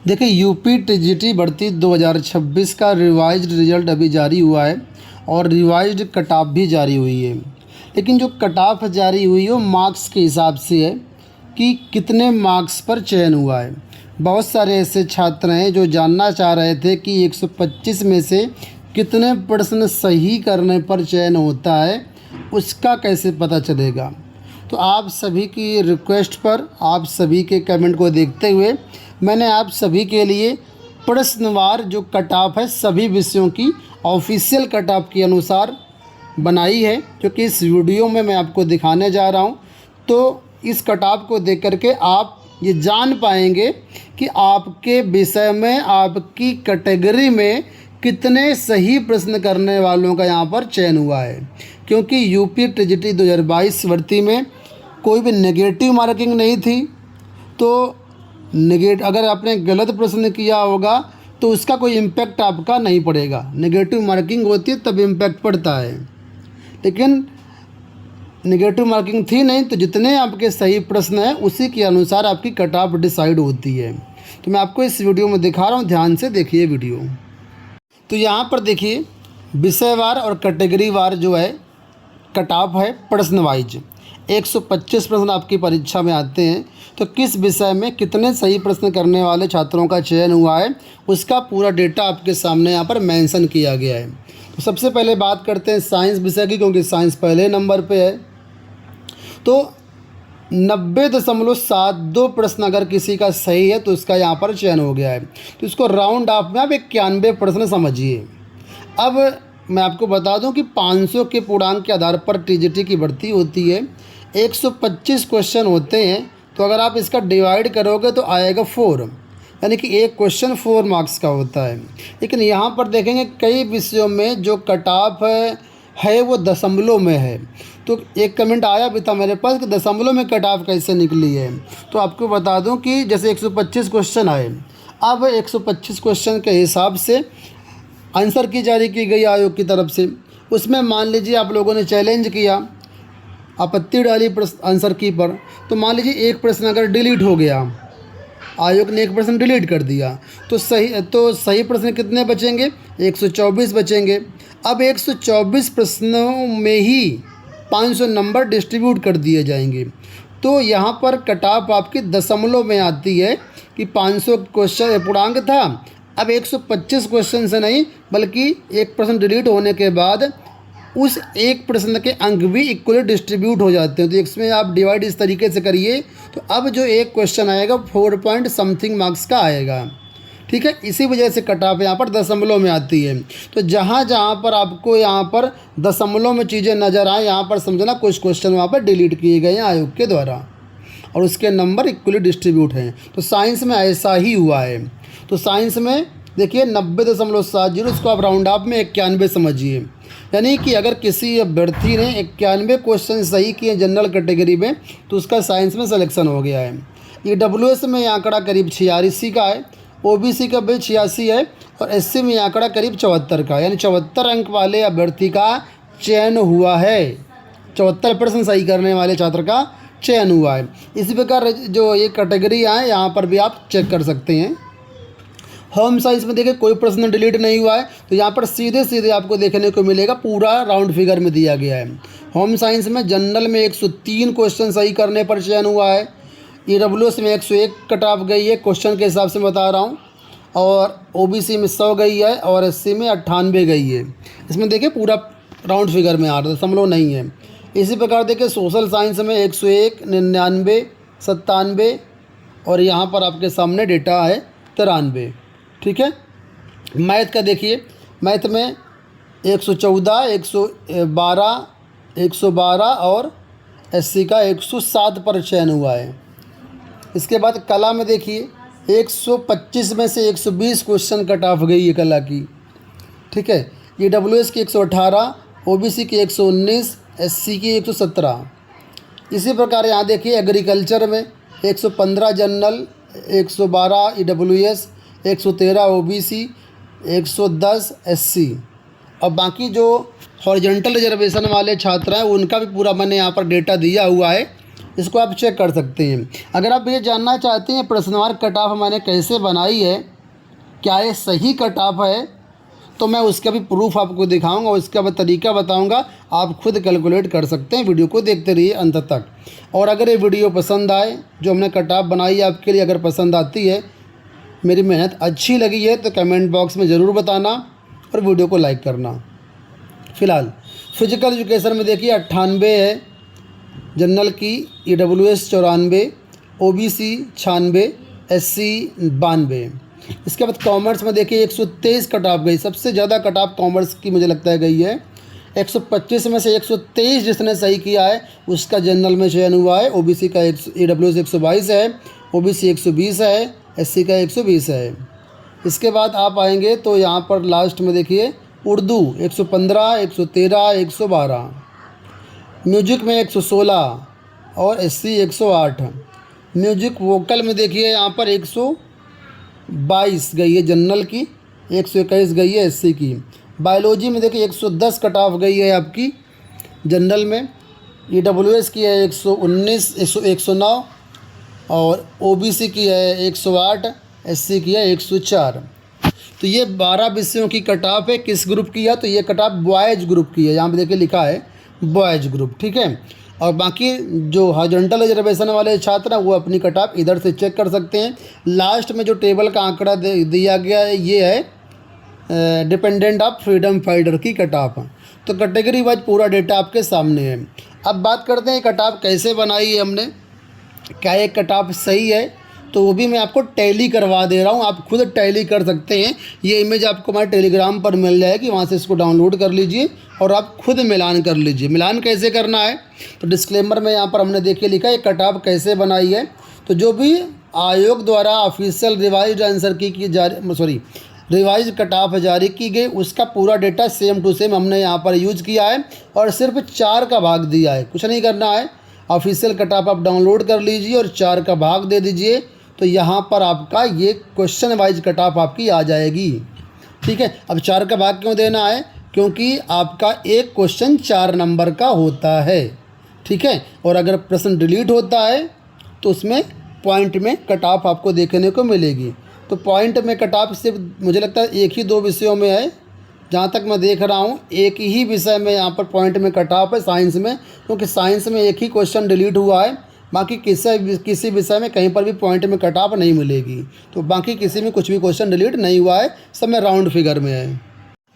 देखिए UP TGT भर्ती 2026 का रिवाइज्ड रिजल्ट अभी जारी हुआ है और रिवाइज्ड कट ऑफ भी जारी हुई है। लेकिन जो कट ऑफ जारी हुई है वो मार्क्स के हिसाब से है कि कितने मार्क्स पर चयन हुआ है। बहुत सारे ऐसे छात्र हैं जो जानना चाह रहे थे कि 125 में से कितने प्रश्न सही करने पर चयन होता है, उसका कैसे पता चलेगा। तो आप सभी की रिक्वेस्ट पर, आप सभी के कमेंट को देखते हुए मैंने आप सभी के लिए प्रश्नवार जो कट ऑफ है सभी विषयों की ऑफिशियल कट ऑफ के अनुसार बनाई है, जो कि इस वीडियो में मैं आपको दिखाने जा रहा हूँ। तो इस कट ऑफ को देख करके आप ये जान पाएंगे कि आपके विषय में, आपकी कैटेगरी में कितने सही प्रश्न करने वालों का यहाँ पर चयन हुआ है। क्योंकि यूपी टीजीटी 2022 भर्ती में कोई भी नेगेटिव मार्किंग नहीं थी, तो अगर आपने गलत प्रश्न किया होगा तो उसका कोई इम्पैक्ट आपका नहीं पड़ेगा। नेगेटिव मार्किंग होती है तब इम्पैक्ट पड़ता है, लेकिन नेगेटिव मार्किंग थी नहीं, तो जितने आपके सही प्रश्न हैं उसी के अनुसार आपकी कट ऑफ डिसाइड होती है। तो मैं आपको इस वीडियो में दिखा रहा हूँ, ध्यान से देखिए वीडियो। तो यहाँ पर देखिए विषयवार और कैटेगरी वार जो है कट ऑफ है प्रश्न वाइज। 125 प्रश्न आपकी परीक्षा में आते हैं, तो किस विषय में कितने सही प्रश्न करने वाले छात्रों का चयन हुआ है उसका पूरा डेटा आपके सामने यहाँ पर मेंशन किया गया है। तो सबसे पहले बात करते हैं साइंस विषय की, क्योंकि साइंस पहले नंबर पे है। तो 90.72 प्रश्न अगर किसी का सही है तो उसका यहाँ पर चयन हो गया है। तो इसको राउंड ऑफ में आप 91 प्रश्न समझिए। अब मैं आपको बता दूं कि 500 के पूर्णांक के आधार पर टीजीटी की भर्ती होती है। 125 क्वेश्चन होते हैं, तो अगर आप इसका डिवाइड करोगे तो आएगा 4, यानी कि एक क्वेश्चन 4 मार्क्स का होता है। लेकिन यहाँ पर देखेंगे कई विषयों में जो कट ऑफ है वो दशमलव में है। तो एक कमेंट आया भी था मेरे पास कि दशमलव में कट ऑफ कैसे निकली है। तो आपको बता दूं कि जैसे 125 क्वेश्चन आए, अब 125 क्वेश्चन के हिसाब से आंसर की जारी की गई आयोग की तरफ से। उसमें मान लीजिए आप लोगों ने चैलेंज किया, आपत्ति डाली आंसर की पर, तो मान लीजिए एक प्रश्न अगर डिलीट हो गया, आयोग ने एक प्रश्न डिलीट कर दिया, तो सही प्रश्न कितने बचेंगे? 124 बचेंगे। अब 124 प्रश्नों में ही 500 नंबर डिस्ट्रीब्यूट कर दिए जाएंगे। तो यहाँ पर कट ऑफ आपकी दशमलव में आती है कि 500 क्वेश्चन पूर्णांक था, अब 125 क्वेश्चन से नहीं बल्कि एक प्रश्न डिलीट होने के बाद उस एक प्रश्न के अंक भी इक्वली डिस्ट्रीब्यूट हो जाते हैं। तो इसमें आप डिवाइड इस तरीके से करिए, तो अब जो एक क्वेश्चन आएगा 4 पॉइंट समथिंग मार्क्स का आएगा। ठीक है, इसी वजह से कट ऑफ यहाँ पर दशमलव में आती है। तो जहाँ जहाँ पर आपको यहाँ पर दशमलव में चीज़ें नज़र आए, यहाँ पर समझना कुछ क्वेश्चन वहाँ पर डिलीट किए गए हैं आयोग के द्वारा और उसके नंबर इक्वली डिस्ट्रीब्यूट हैं। तो साइंस में ऐसा ही हुआ है। तो साइंस में देखिए 90.70, उसको आप राउंड ऑफ में 91 समझिए। यानी कि अगर किसी अभ्यर्थी ने 91 क्वेश्चन सही किए जनरल कैटेगरी में तो उसका साइंस में सिलेक्शन हो गया है। EWS में ये आंकड़ा करीब 86 का है, OBC का भी 86 है और SC में आंकड़ा करीब 74 का, यानी 74 अंक वाले अभ्यर्थी का चयन हुआ है। 74 प्रश्न सही करने वाले छात्र का चयन हुआ है। इसी प्रकार जो ये कैटेगरी है यहाँ पर भी आप चेक कर सकते हैं। होम साइंस में देखिए कोई प्रश्न डिलीट नहीं हुआ है, तो यहाँ पर सीधे सीधे आपको देखने को मिलेगा पूरा राउंड फिगर में दिया गया है। होम साइंस में जनरल में 103 क्वेश्चन सही करने पर चयन हुआ है। EWS में 101 कट ऑफ गई है, क्वेश्चन के हिसाब से बता रहा हूँ, और OBC में 100 गई है और SC में 98 गई है। इसमें देखिए पूरा राउंड फिगर में आ रहा है, दशमलव नहीं है। इसी प्रकार देखिए सोशल साइंस में 101, 99, 97 और यहाँ पर आपके सामने डेटा है 93। ठीक है, मैथ का देखिए, मैथ में 114, 112 और SC का 107 पर चयन हुआ है। इसके बाद कला में देखिए 125 में से 120 क्वेश्चन कट ऑफ गई है कला की। ठीक है, EWS की 118, OBC की 119, SC की 117। इसी प्रकार यहाँ देखिए एग्रीकल्चर में 115 जनरल, 112 EWS, 113 OBC, 110 SC। और बाकी जो हॉरिजॉन्टल रिजर्वेशन वाले छात्र हैं उनका भी पूरा मैंने यहाँ पर डेटा दिया हुआ है, इसको आप चेक कर सकते हैं। अगर आप ये जानना चाहते हैं प्रश्नवार कट ऑफ मैंने कैसे बनाई है, क्या ये सही कट ऑफ है, तो मैं उसका भी प्रूफ आपको दिखाऊंगा, उसका भी तरीका बताऊंगा। आप खुद कैलकुलेट कर सकते हैं। वीडियो को देखते रहिए अंत तक। और अगर ये वीडियो पसंद आए, जो हमने कट ऑफ बनाई है आपके लिए, अगर पसंद आती है, मेरी मेहनत अच्छी लगी है, तो कमेंट बॉक्स में ज़रूर बताना और वीडियो को लाइक करना। फ़िलहाल फिजिकल एजुकेशन में देखिए 98 है, जनरल की EWS 94, OBC 96, SC 92। इसके बाद कॉमर्स में देखिए 123 कट ऑफ गई, सबसे ज़्यादा कट ऑफ कॉमर्स की मुझे लगता है गई है। 125 में से 123 जिसने सही किया है उसका जनरल में चयन हुआ है। OBC का EWS 122 है, OBC 120 है, SC का 120 है। इसके बाद आप आएंगे तो यहाँ पर लास्ट में देखिए उर्दू 115, 113, 112, म्यूजिक में 116 और SC 108। म्यूजिक वोकल में देखिए यहाँ पर 122 गई है जनरल की, 121 गई है SC की। बायोलॉजी में देखिए 110 कट ऑफ गई है आपकी जनरल में। EWS की है 119, 109 और OBC की है 108, SC की है 104। तो ये 12 विषयों की कट ऑफ है। किस ग्रुप की है? तो ये कट ऑफ बॉयज़ ग्रुप की है। यहाँ पे देखिए लिखा है बॉयज़ ग्रुप, ठीक है। और बाकी जो हॉरिजॉन्टल रिजर्वेशन वाले छात्र हैं वो अपनी कट ऑफ इधर से चेक कर सकते हैं। लास्ट में जो टेबल का आंकड़ा दिया गया है ये है डिपेंडेंट ऑफ फ्रीडम फाइटर की कट ऑफ। तो कैटेगरी वाइज पूरा डेटा आपके सामने है। अब बात करते हैं कट ऑफ कैसे बनाई है हमने, क्या ये कट ऑफ सही है, तो वो भी मैं आपको टैली करवा दे रहा हूँ। आप खुद टैली कर सकते हैं। ये इमेज आपको हमारे टेलीग्राम पर मिल जाएगी, वहाँ से इसको डाउनलोड कर लीजिए और आप खुद मिलान कर लीजिए। मिलान कैसे करना है तो डिस्क्लेमर में यहाँ पर हमने देखिए लिखा है कट ऑफ कैसे बनाई है। तो जो भी आयोग द्वारा ऑफिशियल रिवाइज आंसर की रिवाइज कट ऑफ जारी की गई उसका पूरा डेटा सेम टू सेम हमने यहाँ पर यूज किया है और सिर्फ 4 का भाग दिया है। कुछ नहीं करना है, ऑफिशियल कट ऑफ आप डाउनलोड कर लीजिए और 4 का भाग दे दीजिए। तो यहाँ पर आपका ये क्वेश्चन वाइज कट ऑफ आपकी आ जाएगी, ठीक है। अब 4 का भाग क्यों देना है? क्योंकि आपका एक क्वेश्चन 4 नंबर का होता है, ठीक है। और अगर प्रश्न डिलीट होता है तो उसमें पॉइंट में कट ऑफ आपको देखने को मिलेगी। तो पॉइंट में कट ऑफ सिर्फ मुझे लगता है 1 ही 2 विषयों में है, जहाँ तक मैं देख रहा हूँ। एक ही विषय में यहाँ पर पॉइंट में कट ऑफ है, साइंस में, क्योंकि साइंस में एक ही क्वेश्चन डिलीट हुआ है। बाकी किसी विषय में कहीं पर भी पॉइंट में कट ऑफ नहीं मिलेगी। तो बाकी किसी में कुछ भी क्वेश्चन डिलीट नहीं हुआ है, सब में राउंड फिगर में है।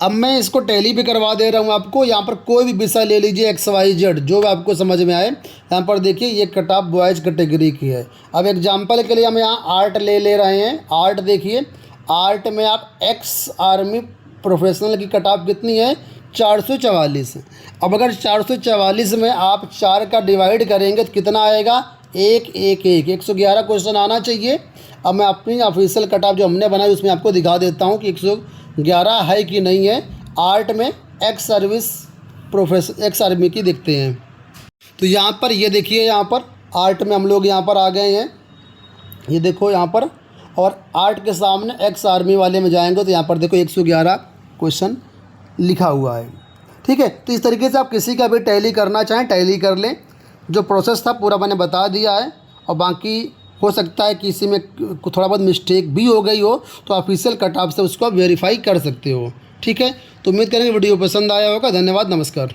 अब मैं इसको टैली भी करवा दे रहा हूँ आपको। यहाँ पर कोई भी विषय ले लीजिए XYZ जो आपको समझ में आए। यहाँ पर देखिए ये कट ऑफ बॉयज़ कैटेगरी की है। अब एग्जाम्पल के लिए हम यहाँ आर्ट ले रहे हैं। आर्ट देखिए, आर्ट में आप एक्स आर्मी प्रोफेशनल की कट ऑफ कितनी है? 444। अब अगर 444 में आप 4 का डिवाइड करेंगे तो कितना आएगा? 111 क्वेश्चन आना चाहिए। अब मैं अपनी ऑफिशियल कट ऑफ जो हमने बनाई उसमें आपको दिखा देता हूँ कि 111 है कि नहीं है। आर्ट में एक्स आर्मी की देखते हैं। तो यहाँ पर ये देखिए, यहाँ पर आर्ट में हम लोग यहाँ पर आ गए हैं, ये देखो यहाँ पर। और आर्ट के सामने एक्स आर्मी वाले में जाएंगे तो यहाँ पर देखो 111 क्वेश्चन लिखा हुआ है, ठीक है। तो इस तरीके से आप किसी का भी टैली करना चाहें टैली कर लें। जो प्रोसेस था पूरा मैंने बता दिया है। और बाकी हो सकता है कि इसी में थोड़ा बहुत मिस्टेक भी हो गई हो तो ऑफिशियल कट ऑफ से उसको आप वेरीफाई कर सकते हो, ठीक है। तो उम्मीद करेंगे वीडियो पसंद आया होगा। धन्यवाद, नमस्कार।